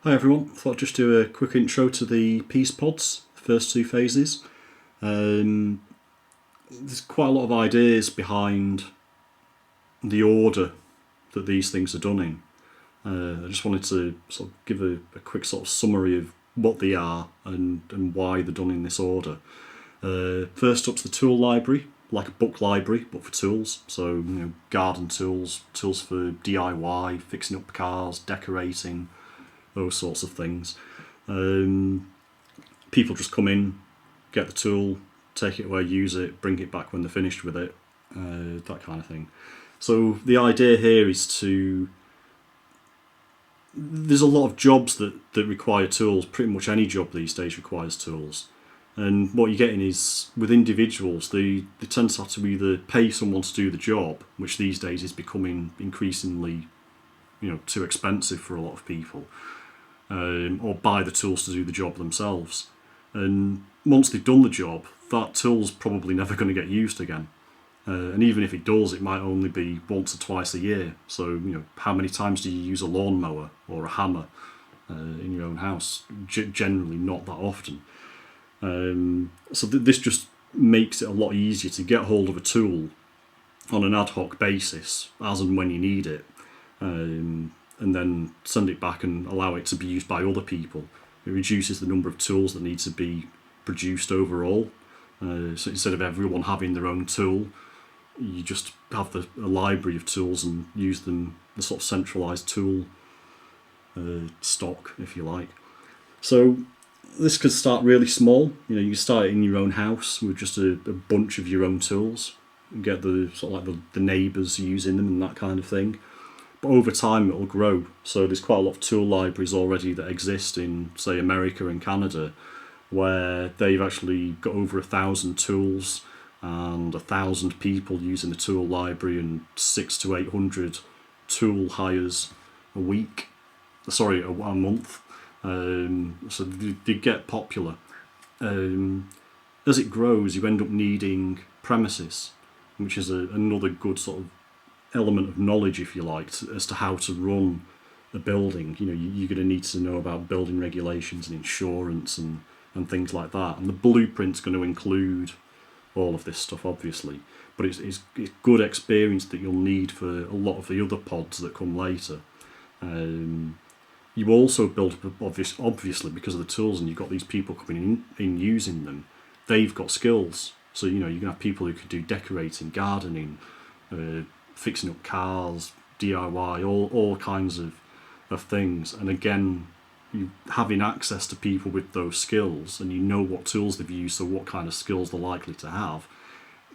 Hi everyone, thought I'd just do a quick intro to the peace pods, the first two phases. There's quite a lot of ideas behind the order that these things are done in. I just wanted to sort of give a quick sort of summary of what they are and why they're done in this order. First up's the tool library, like a book library but for tools. So garden tools, tools for DIY, fixing up cars, decorating, those sorts of things. People just come in, get the tool, take it away, use it, bring it back when they're finished with it, that kind of thing. So the idea here is there's a lot of jobs that require tools. Pretty much any job these days requires tools. And what you're getting is, with individuals, they tend to have to either pay someone to do the job, which these days is becoming increasingly too expensive for a lot of people, or buy the tools to do the job themselves. And once they've done the job, that tool's probably never going to get used again. And even if it does, it might only be once or twice a year. So, how many times do you use a lawnmower or a hammer in your own house? Generally not that often. So this just makes it a lot easier to get hold of a tool on an ad hoc basis, as and when you need it. And then send it back and allow it to be used by other people. It reduces the number of tools that need to be produced overall. So instead of everyone having their own tool, you just have a library of tools and use them, the sort of centralised tool stock, if you like. So this could start really small. You can start it in your own house with just a bunch of your own tools and get the sort of like the neighbours using them and that kind of thing. But over time it'll grow. So there's quite a lot of tool libraries already that exist in, say, America and Canada, where they've actually got over 1,000 tools and 1,000 people using the tool library and 600 to 800 tool hires a month. So they get popular. As it grows, you end up needing premises, which is another good sort of element of knowledge, if you like, as to how to run a building. You're going to need to know about building regulations and insurance and things like that. And the blueprint's going to include all of this stuff, obviously. But it's good experience that you'll need for a lot of the other pods that come later. You also build up, obviously, because of the tools, and you've got these people coming in using them. They've got skills. So, you can have people who can do decorating, gardening, fixing up cars, DIY, all kinds of things. And again, you having access to people with those skills, and you know what tools they've used, so what kind of skills they're likely to have.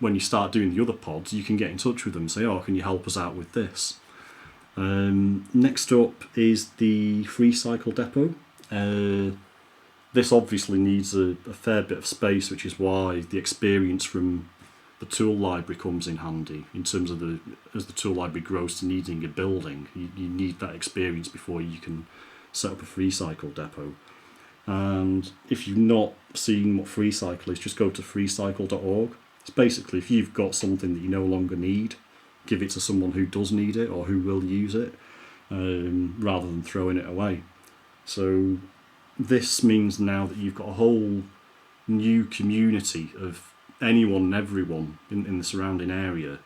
When you start doing the other pods, you can get in touch with them and say, can you help us out with this? Next up is the free cycle depot. This obviously needs a fair bit of space, which is why the experience from the tool library comes in handy in terms of as the tool library grows to needing a building. You need that experience before you can set up a free cycle depot. And if you've not seen what free cycle is, just go to freecycle.org. It's basically, if you've got something that you no longer need, give it to someone who does need it or who will use it, rather than throwing it away. So this means now that you've got a whole new community of anyone and everyone in the surrounding area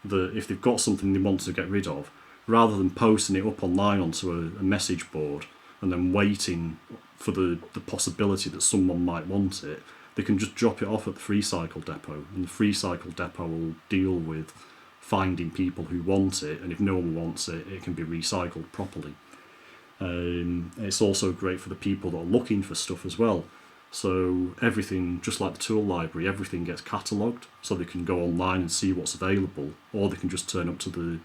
that if they've got something they want to get rid of, rather than posting it up online onto a message board and then waiting for the possibility that someone might want it, they can just drop it off at the free cycle depot, and the free cycle depot will deal with finding people who want it, and if no one wants it, it can be recycled properly. It's also great for the people that are looking for stuff as well. So everything, just like the tool library, everything gets catalogued, so they can go online and see what's available, or they can just turn up to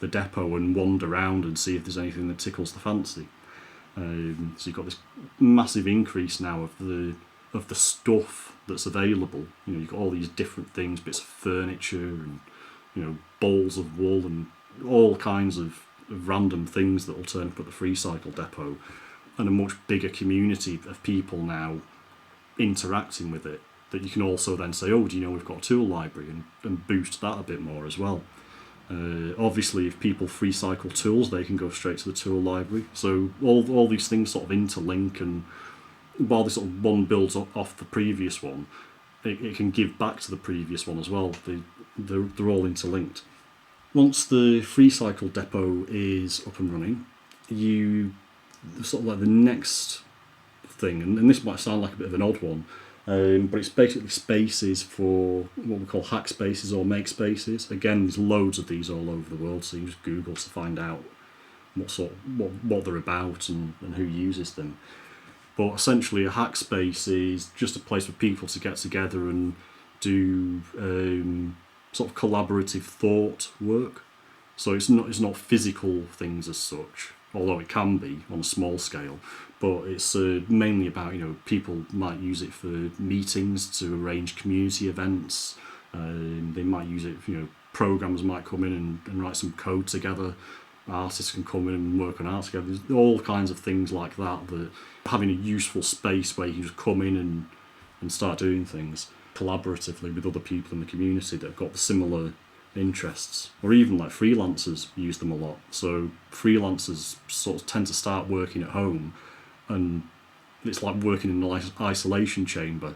the depot and wander around and see if there's anything that tickles the fancy. So you've got this massive increase now of the stuff that's available. You've got all these different things, bits of furniture and balls of wool and all kinds of random things that will turn up at the free cycle depot, and a much bigger community of people now interacting with it, that you can also then say, do you know we've got a tool library, and boost that a bit more as well. Obviously, if people free cycle tools, they can go straight to the tool library. So all these things sort of interlink, and while this sort of one builds off the previous one, it can give back to the previous one as well. They're all interlinked. Once the free cycle depot is up and running, you sort of like the next thing, and this might sound like a bit of an odd one, but it's basically spaces for what we call hack spaces or make spaces. Again, there's loads of these all over the world, so you just Google to find out what they're about and who uses them. But essentially, a hack space is just a place for people to get together and do sort of collaborative thought work. So it's not physical things as such, although it can be on a small scale. But it's mainly about, people might use it for meetings to arrange community events. They might use it, programmers might come in and write some code together. Artists can come in and work on art together. There's all kinds of things like that, that having a useful space where you can just come in and start doing things collaboratively with other people in the community that have got similar interests. Or even like freelancers use them a lot. So freelancers sort of tend to start working at home, and it's like working in an isolation chamber.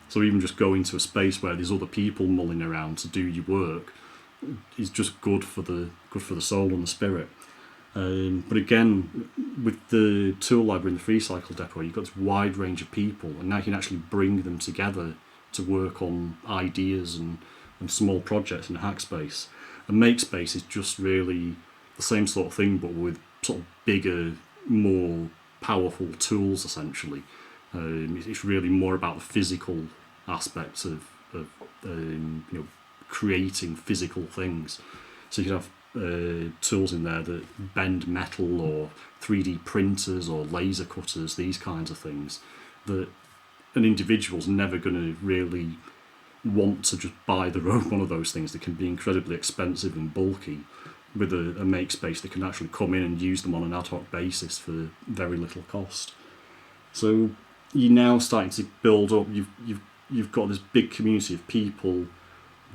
So even just going to a space where there's other people mulling around to do your work is just good for the soul and the spirit. But again, with the tool library and the free cycle depot, you've got this wide range of people, and now you can actually bring them together to work on ideas and small projects in a hack space. A make space is just really the same sort of thing, but with sort of bigger, more powerful tools essentially. It's really more about the physical aspects of creating physical things. So you can have tools in there that bend metal, or 3D printers or laser cutters, these kinds of things that an individual's never going to really want to just buy their own one of those things. That can be incredibly expensive and bulky. With a make space that can actually come in and use them on an ad hoc basis for very little cost. So you're now starting to build up. You've got this big community of people,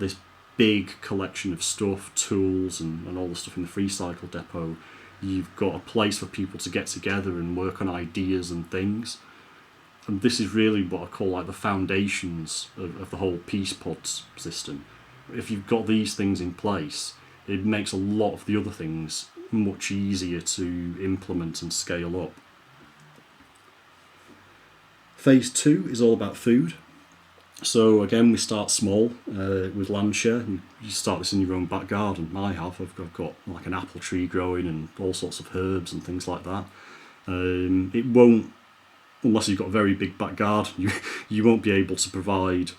this big collection of stuff, tools, and all the stuff in the free cycle depot. You've got a place for people to get together and work on ideas and things. And this is really what I call like the foundations of the whole Peace Pods system. If you've got these things in place, it makes a lot of the other things much easier to implement and scale up. Phase 2 is all about food. So again, we start small with land share. You start this in your own back garden. I've got like an apple tree growing and all sorts of herbs and things like that. It won't, unless you've got a very big back garden, you won't be able to provide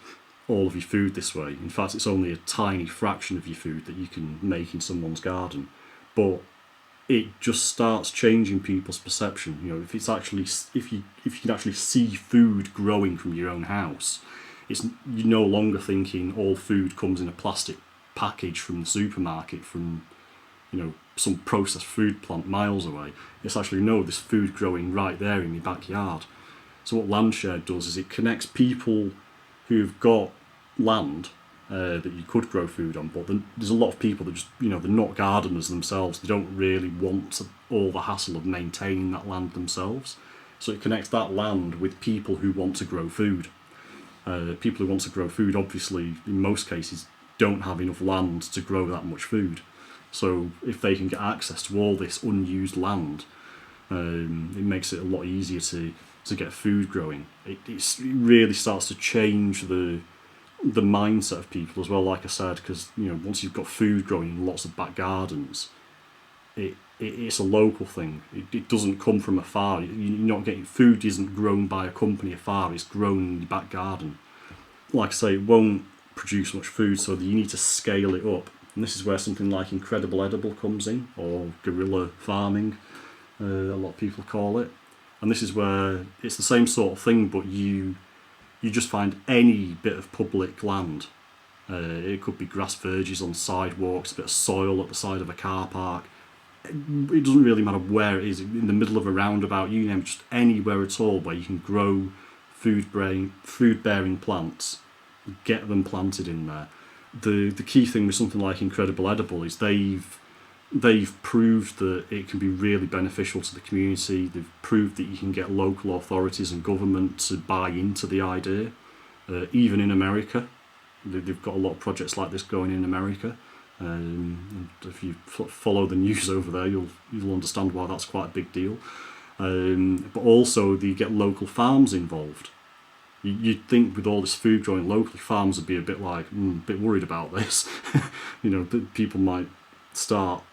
all of your food this way. In fact, it's only a tiny fraction of your food that you can make in someone's garden. But it just starts changing people's perception. If you can actually see food growing from your own house, you're no longer thinking all food comes in a plastic package from the supermarket from some processed food plant miles away. It's actually, no, this food growing right there in your backyard. So what Landshare does is it connects people who've got land that you could grow food on, but there's a lot of people that just, they're not gardeners themselves. They don't really want all the hassle of maintaining that land themselves. So it connects that land with people who want to grow food. People who want to grow food, obviously, in most cases, don't have enough land to grow that much food. So if they can get access to all this unused land, it makes it a lot easier to get food growing. It really starts to change the mindset of people as well, like I said, because once you've got food growing in lots of back gardens, it's a local thing. It doesn't come from afar. You're not getting food isn't grown by a company afar. It's grown in your back garden. Like I say, it won't produce much food, so you need to scale it up. And this is where something like incredible edible comes in, or guerrilla farming, a lot of people call it. And this is where it's the same sort of thing, but you just find any bit of public land. It could be grass verges on sidewalks, a bit of soil at the side of a car park. It doesn't really matter where it is, in the middle of a roundabout, you name it, just anywhere at all where you can grow food-bearing plants, get them planted in there. the key thing with something like Incredible Edible is they've proved that it can be really beneficial to the community. They've proved that you can get local authorities and government to buy into the idea, even in America. They've got a lot of projects like this going in America. And if you follow the news over there, you'll understand why that's quite a big deal. But also, they get local farms involved. You'd think with all this food growing locally, farms would be a bit like, a bit worried about this. People might start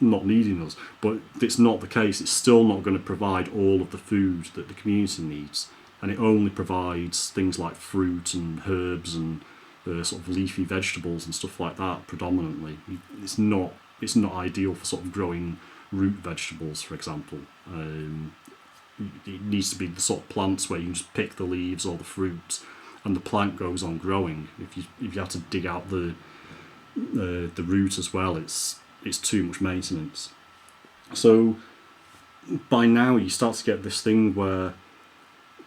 not needing us. But it's not the case. It's still not going to provide all of the food that the community needs. And it only provides things like fruit and herbs and sort of leafy vegetables and stuff like that predominantly. It's not ideal for sort of growing root vegetables, for example. It needs to be the sort of plants where you can just pick the leaves or the fruit, and the plant goes on growing. If you have to dig out the root as well, it's too much maintenance. So by now you start to get this thing where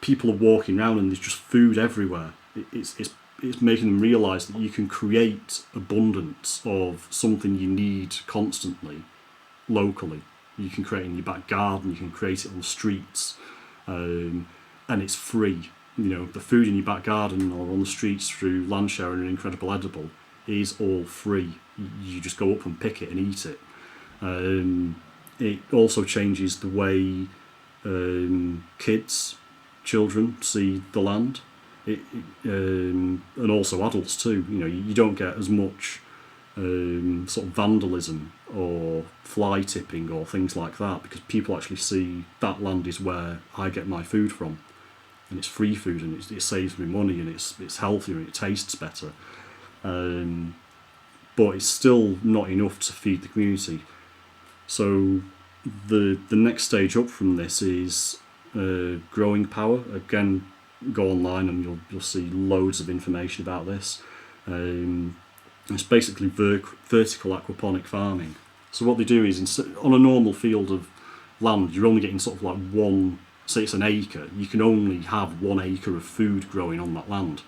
people are walking around and there's just food everywhere. It's making them realise that you can create abundance of something you need constantly, locally. You can create it in your back garden, you can create it on the streets, and it's free. The food in your back garden or on the streets through land sharing and Incredible Edible is all free. You just go up and pick it and eat it. It also changes the way children see the land. And also adults too. You don't get as much sort of vandalism or fly tipping or things like that, because people actually see that land is where I get my food from, and it's free food, and it saves me money, and it's healthier and it tastes better. But it's still not enough to feed the community. So the next stage up from this is growing power. Again, go online and you'll see loads of information about this. It's basically vertical aquaponic farming. So what they do is, on a normal field of land, you're only getting sort of like one, say it's an acre, you can only have 1 acre of food growing on that land.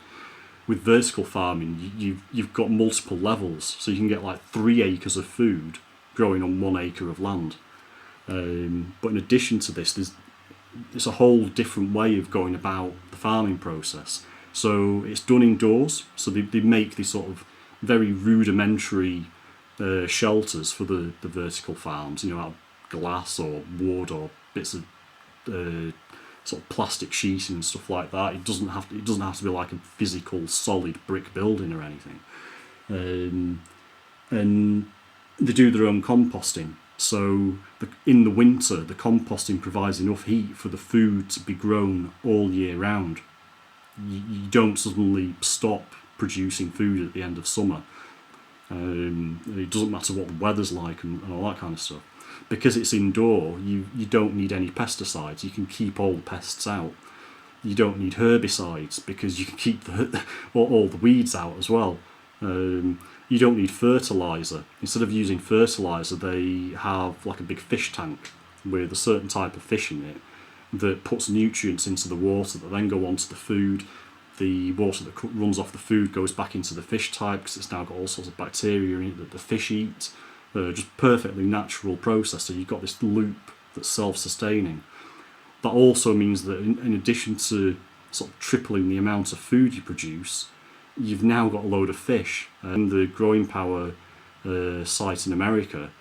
With vertical farming, you've got multiple levels, so you can get like 3 acres of food growing on 1 acre of land. But in addition to this, it's a whole different way of going about the farming process. So it's done indoors, so they make these sort of very rudimentary shelters for the vertical farms, out of glass or wood or bits of sort of plastic sheeting and stuff like that. It doesn't have to be like a physical solid brick building or anything. And they do their own composting. So in the winter, the composting provides enough heat for the food to be grown all year round. You don't suddenly stop producing food at the end of summer. It doesn't matter what the weather's like and all that kind of stuff. Because it's indoor, you don't need any pesticides. You can keep all the pests out. You don't need herbicides because you can keep all the weeds out as well. You don't need fertiliser. Instead of using fertiliser, they have like a big fish tank with a certain type of fish in it that puts nutrients into the water that then go onto the food. The water that runs off the food goes back into the fish type because it's now got all sorts of bacteria in it that the fish eat. Just perfectly natural process. So you've got this loop that's self-sustaining. That also means that in addition to sort of tripling the amount of food you produce, you've now got a load of fish. And the Growing Power site in America,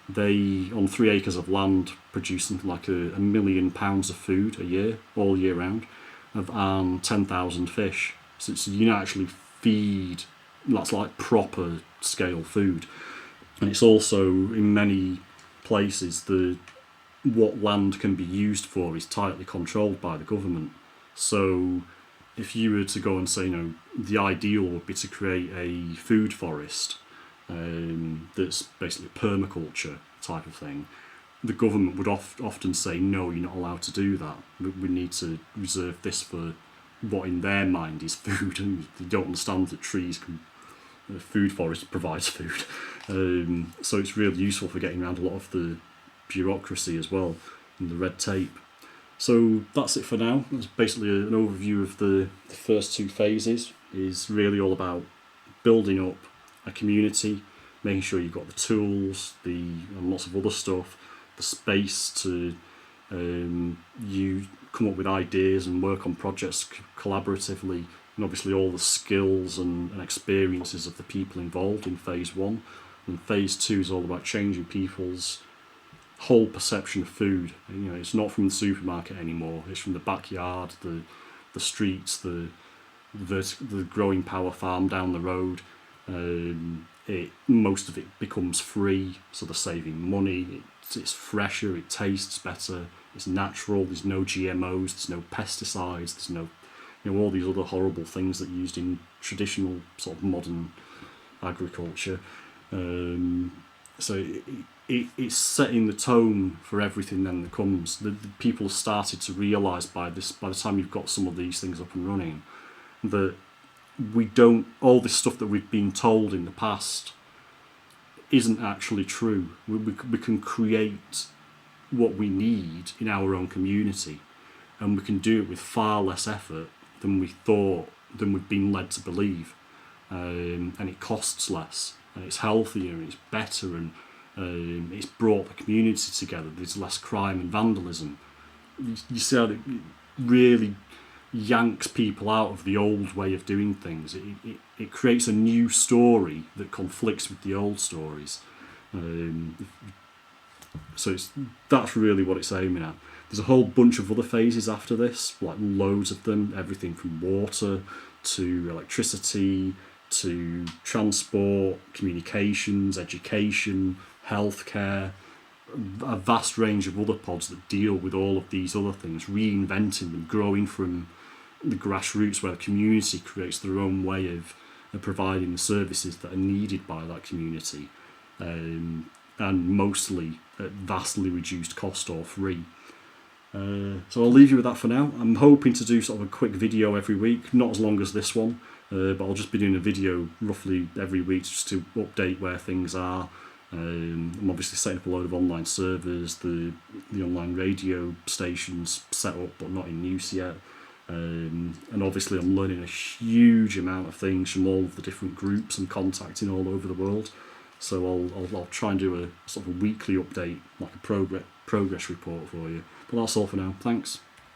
they, on 3 acres of land, produce something like £1 million of food a year, all year round, and 10,000 fish. So you actually feed, that's like proper scale food. And it's also, in many places, what land can be used for is tightly controlled by the government. So if you were to go and say, the ideal would be to create a food forest that's basically permaculture type of thing, the government would often say, no, you're not allowed to do that. We need to reserve this for what in their mind is food, and they don't understand that the food forest provides food. So it's really useful for getting around a lot of the bureaucracy as well and the red tape. So that's it for now. That's basically an overview of the first 2 phases. Is really all about building up a community, making sure you've got the tools, and lots of other stuff, the space to you come up with ideas and work on projects collaboratively, and obviously all the skills and experiences of the people involved in phase 1. And phase 2 is all about changing people's whole perception of food. You know, it's not from the supermarket anymore. It's from the backyard, the streets, the growing power farm down the road. Most of it becomes free, so they're saving money. It's fresher, it tastes better, it's natural. There's no GMOs, there's no pesticides, there's no, all these other horrible things that are used in traditional sort of modern agriculture. So it's setting the tone for everything then that comes. The people have started to realise by the time you've got some of these things up and running, that all this stuff that we've been told in the past isn't actually true. We can create what we need in our own community, and we can do it with far less effort than we've been led to believe, and it costs less, and it's healthier, and it's better, and it's brought the community together. There's less crime and vandalism. You see how it really yanks people out of the old way of doing things. It creates a new story that conflicts with the old stories. So that's really what it's aiming at. There's a whole bunch of other phases after this, like loads of them, everything from water to electricity to transport, communications, education, healthcare, a vast range of other pods that deal with all of these other things, reinventing them, growing from the grassroots where the community creates their own way of providing the services that are needed by that community, and mostly at vastly reduced cost or free. So I'll leave you with that for now. I'm hoping to do sort of a quick video every week, not as long as this one, but I'll just be doing a video roughly every week just to update where things are. I'm obviously setting up a load of online servers, the online radio stations set up but not in use yet, and obviously I'm learning a huge amount of things from all of the different groups and contacting all over the world. So I'll try and do a sort of a weekly update, like a progress report for you. But that's all for now. Thanks.